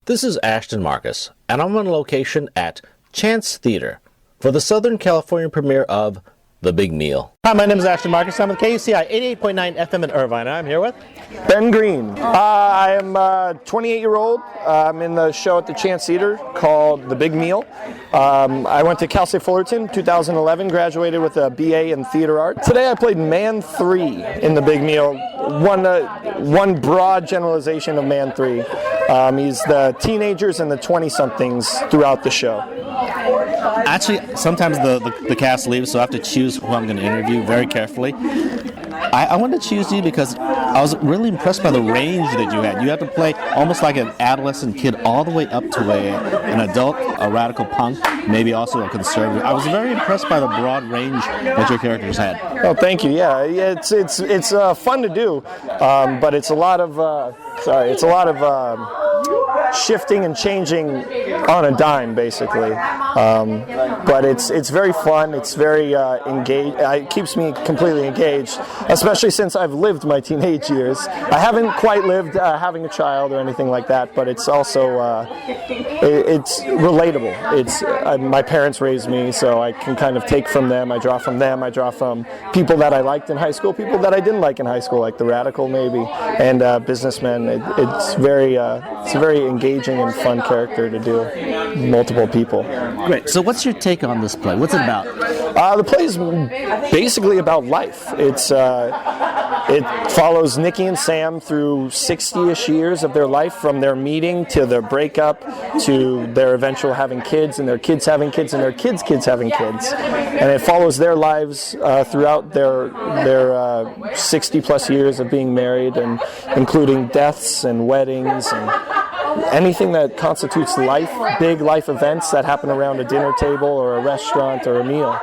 This is Ashton Marcus, and I'm on location at Chance Theater for the Southern California premiere of The Big Meal. Hi, my name is Ashton Marcus. I'm with KUCI 88.9 FM in Irvine. I'm here with Ben Green. I am a 28-year-old. I'm in the show at the Chance Theater called The Big Meal. I went to Cal State Fullerton 2011, graduated with a BA in theater art. Today I played Man 3 in The Big Meal. One broad generalization of Man 3. He's the teenagers and the 20-somethings throughout the show. Actually, sometimes the cast leaves, so I have to choose who I'm going to interview very carefully. I wanted to choose you because I was really impressed by the range that you had. You had to play almost like an adolescent kid all the way up to an adult, a radical punk, maybe also a conservative. I was very impressed by the broad range that your characters had. Oh, thank you. Yeah, it's fun to do, but it's a lot of shifting and changing on a dime, basically. But it's very fun. It's very engaged. It keeps me completely engaged, especially since I've lived my teenage years. I haven't quite lived having a child or anything like that, but it's also it's relatable. It's my parents raised me, so I can kind of take from them. I draw from them. I draw from people that I liked in high school, people that I didn't like in high school, like the Radical maybe, and businessmen. It's a very engaging and fun character to do. Multiple people. Great. So what's your take on this play? What's it about? The play is basically about life. It follows Nikki and Sam through 60-ish years of their life, from their meeting to their breakup to their eventual having kids and their kids having kids and their kids' kids having kids. And it follows their lives throughout their 60-plus years of being married, and including deaths and weddings and anything that constitutes life, big life events that happen around a dinner table or a restaurant or a meal.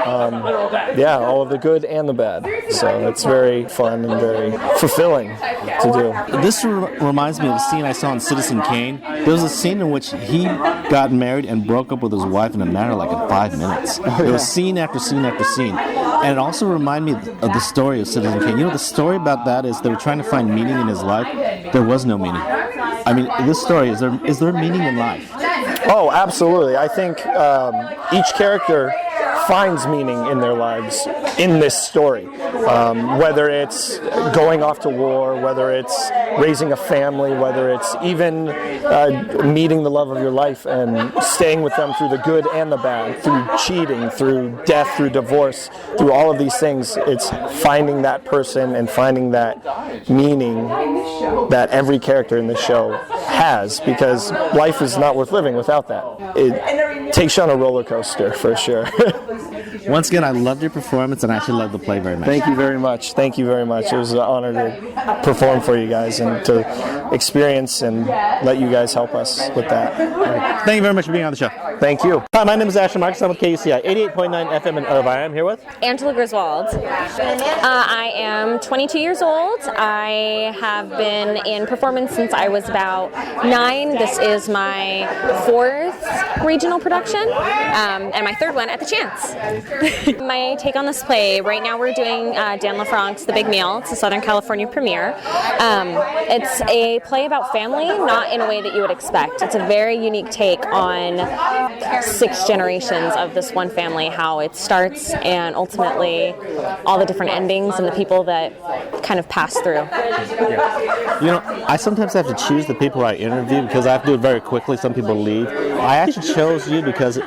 All of the good and the bad. So it's very fun and very fulfilling to do. This reminds me of a scene I saw in Citizen Kane. There was a scene in which he got married and broke up with his wife in a matter like in 5 minutes. It was scene after scene after scene. And it also reminded me of the story of Citizen Kane. You know, the story about that is they were trying to find meaning in his life. There was no meaning. I mean, this story, is there meaning in life? Oh, absolutely. I think each character finds meaning in their lives in this story. Whether it's going off to war, whether it's raising a family, whether it's even meeting the love of your life and staying with them through the good and the bad, through cheating, through death, through divorce, through all of these things. It's finding that person and finding that meaning that every character in the show has, because life is not worth living without that. It takes you on a roller coaster for sure. Once again, I loved your performance, and I actually loved the play very much. Thank you very much. Thank you very much. It was an honor to perform for you guys and to experience and let you guys help us with that. Thank you very much for being on the show. Thank you. Hi, my name is Ashton Marcus. I'm with KUCI 88.9 FM in Irvine. I'm here with Angela Griswold. I am 22 years old. I have been in performance since I was about 9. This is my 4th regional production, and my 3rd one at the Chance. My take on this play, right now we're doing Dan LaFranc's The Big Meal. It's a Southern California premiere. It's a play about family, not in a way that you would expect. It's a very unique take on 6 generations of this one family, how it starts, and ultimately all the different endings and the people that kind of pass through. You know, I sometimes have to choose the people I interview because I have to do it very quickly. Some people leave. I actually chose you because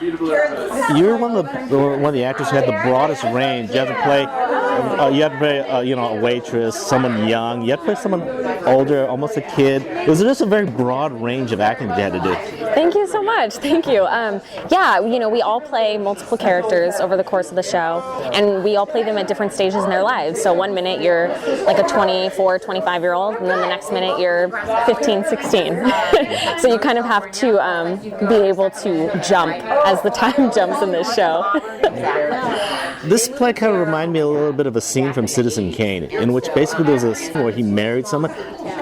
you're one of the actors who had the broadest range. You have to play a waitress, someone young. You have to play someone older, almost a kid. It was just a very broad range of acting that you had to do. Thank you so much. Thank you. We all play multiple characters over the course of the show, and we all play them at different stages in their lives. So one minute you're like a 24, 25-year-old, and then the next minute you're 15, 16. So you kind of have to be able to jump as the time jumps in this show. This play kind of reminded me a little bit of a scene from Citizen Kane, in which basically there was a scene where he married someone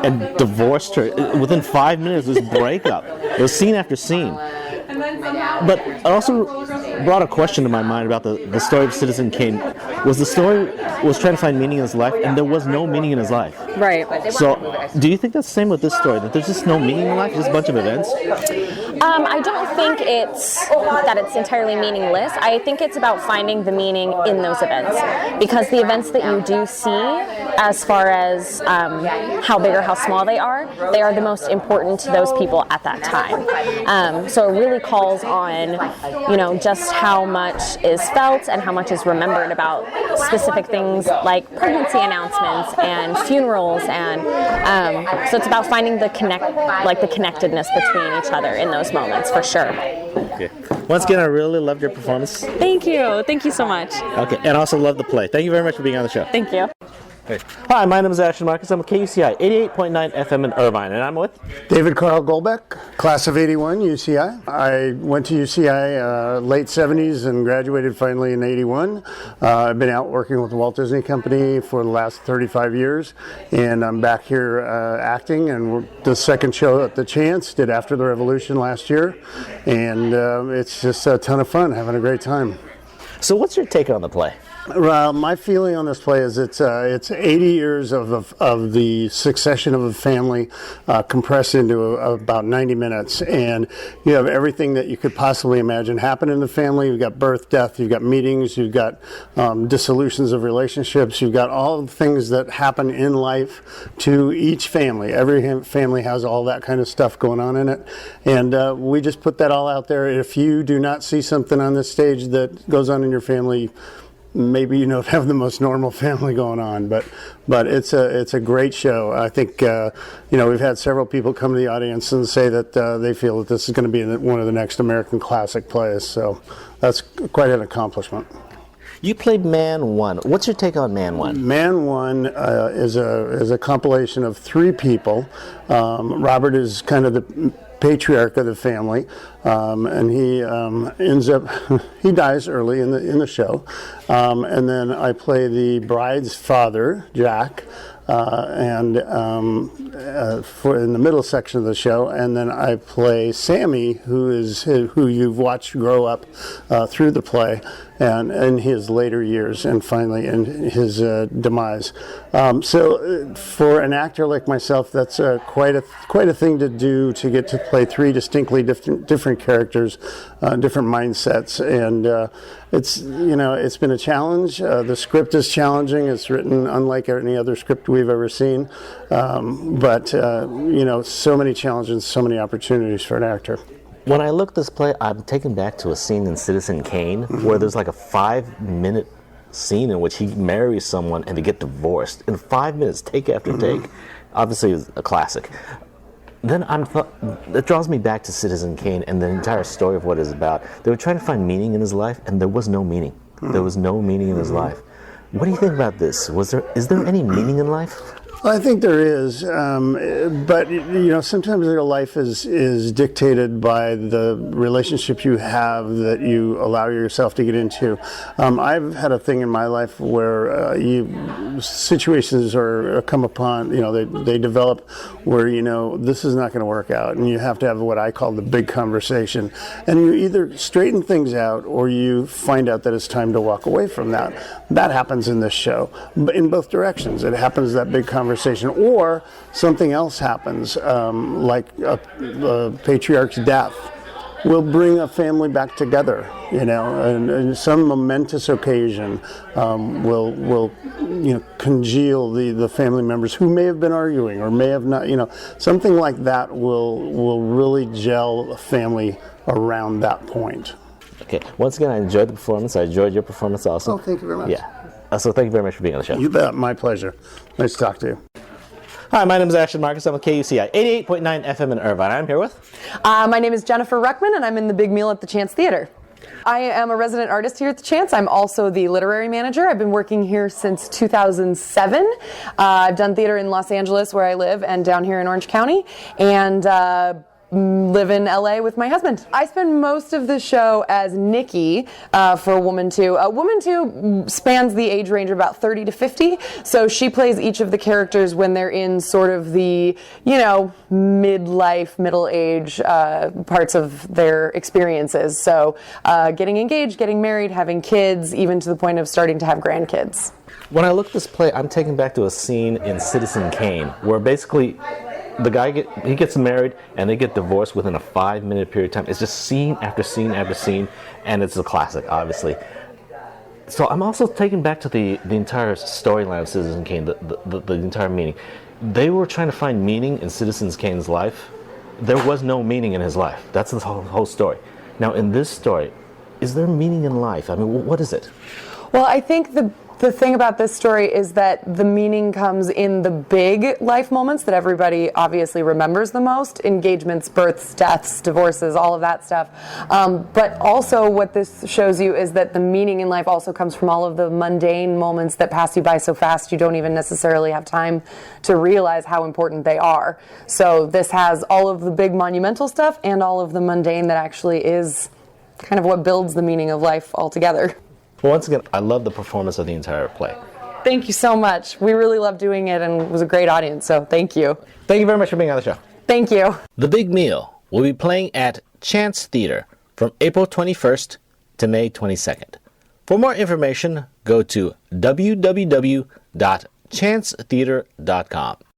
and divorced her. Within 5 minutes, this breakup. It was scene after scene. But it also brought a question to my mind about the story of Citizen Kane. Was the story was trying to find meaning in his life, and there was no meaning in his life. Right. So, do you think that's the same with this story, that there's just no meaning in life, just a bunch of events? I don't think it's entirely meaningless. I think it's about finding the meaning in those events, because the events that you do see, as far as how big or how small they are the most important to those people at that time. So it really calls on, just how much is felt and how much is remembered about specific things like pregnancy announcements and funerals, and so it's about finding the connectedness between each other in those moments, for sure. Okay. Once again, I really loved your performance. Thank you so much. Okay, and also love the play. Thank you very much for being on the show. Thank you. Hi, my name is Ashton Marcus. I'm with KUCI 88.9 FM in Irvine, and I'm with David Carl Goldbeck, class of 81, UCI. I went to UCI late 70s and graduated finally in 81. I've been out working with the Walt Disney Company for the last 35 years, and I'm back here acting, and the second show at the Chance, did After the Revolution last year, and it's just a ton of fun, having a great time. So what's your take on the play? My feeling on this play is it's 80 years of the succession of a family compressed into about 90 minutes, and you have everything that you could possibly imagine happen in the family. You've got birth, death, you've got meetings, you've got dissolutions of relationships, you've got all the things that happen in life to each family. Every family has all that kind of stuff going on in it, and we just put that all out there. If you do not see something on this stage that goes on in your family, maybe you don't have the most normal family going on, but it's a great show. I think we've had several people come to the audience and say that they feel that this is going to be one of the next American classic plays. So that's quite an accomplishment. You played Man 1. What's your take on Man 1? Man 1 is a compilation of three people. Robert is kind of the patriarch of the family, and he ends up he dies early in the show, and then I play the bride's father, Jack, and for in the middle section of the show, and then I play Sammy, who you've watched grow up through the play and in his later years, and finally in his demise. So for an actor like myself, that's quite a thing to do, to get to play three distinctly different characters, different mindsets, and it's been a challenge. The script is challenging. It's written unlike any other script we've ever seen, but so many challenges, so many opportunities for an actor. When I look at this play, I'm taken back to a scene in Citizen Kane where there's like a 5-minute scene in which he marries someone and they get divorced in 5 minutes, take after take. Obviously, it's a classic. Then it draws me back to Citizen Kane and the entire story of what it's about. They were trying to find meaning in his life, and there was no meaning. There was no meaning in his life. What do you think about this? Is there any meaning in life? I think there is, but sometimes your life is dictated by the relationship you have that you allow yourself to get into. I've had a thing in my life where situations come upon, they develop where this is not going to work out, and you have to have what I call the big conversation, and you either straighten things out or you find out that it's time to walk away from that. That happens in this show, but in both directions. It happens, that big conversation, or something else happens, like a patriarch's death will bring a family back together, and some momentous occasion will congeal the family members who may have been arguing or may have not, something like that will really gel a family around that point. Okay, once again, I enjoyed the performance. I enjoyed your performance also. Oh, thank you very much. Yeah. So thank you very much for being on the show. You bet. My pleasure. Nice to talk to you. Hi, my name is Ashton Marcus. I'm with KUCI 88.9 FM in Irvine. I'm here with... My name is Jennifer Ruckman, and I'm in the Big Meal at the Chance Theater. I am a resident artist here at the Chance. I'm also the literary manager. I've been working here since 2007. I've done theater in Los Angeles, where I live, and down here in Orange County. And live in LA with my husband. I spend most of the show as Nikki for Woman 2. Woman 2 spans the age range of about 30 to 50, so she plays each of the characters when they're in sort of the, midlife, middle age parts of their experiences. So getting engaged, getting married, having kids, even to the point of starting to have grandkids. When I look at this play, I'm taken back to a scene in Citizen Kane where basically the guy gets married and they get divorced within a 5-minute period of time. It's just scene after scene after scene, and it's a classic, obviously. So I'm also taken back to the entire storyline of Citizen Kane, the entire meaning. They were trying to find meaning in Citizen Kane's life. There was no meaning in his life. That's the whole story. Now, in this story, is there meaning in life? I mean, what is it? Well, I think the thing about this story is that the meaning comes in the big life moments that everybody obviously remembers the most: engagements, births, deaths, divorces, all of that stuff. But also what this shows you is that the meaning in life also comes from all of the mundane moments that pass you by so fast you don't even necessarily have time to realize how important they are. So this has all of the big monumental stuff and all of the mundane that actually is kind of what builds the meaning of life altogether. Well, once again, I love the performance of the entire play. Thank you so much. We really loved doing it, and it was a great audience, so thank you. Thank you very much for being on the show. Thank you. The Big Meal will be playing at Chance Theater from April 21st to May 22nd. For more information, go to www.chancetheater.com.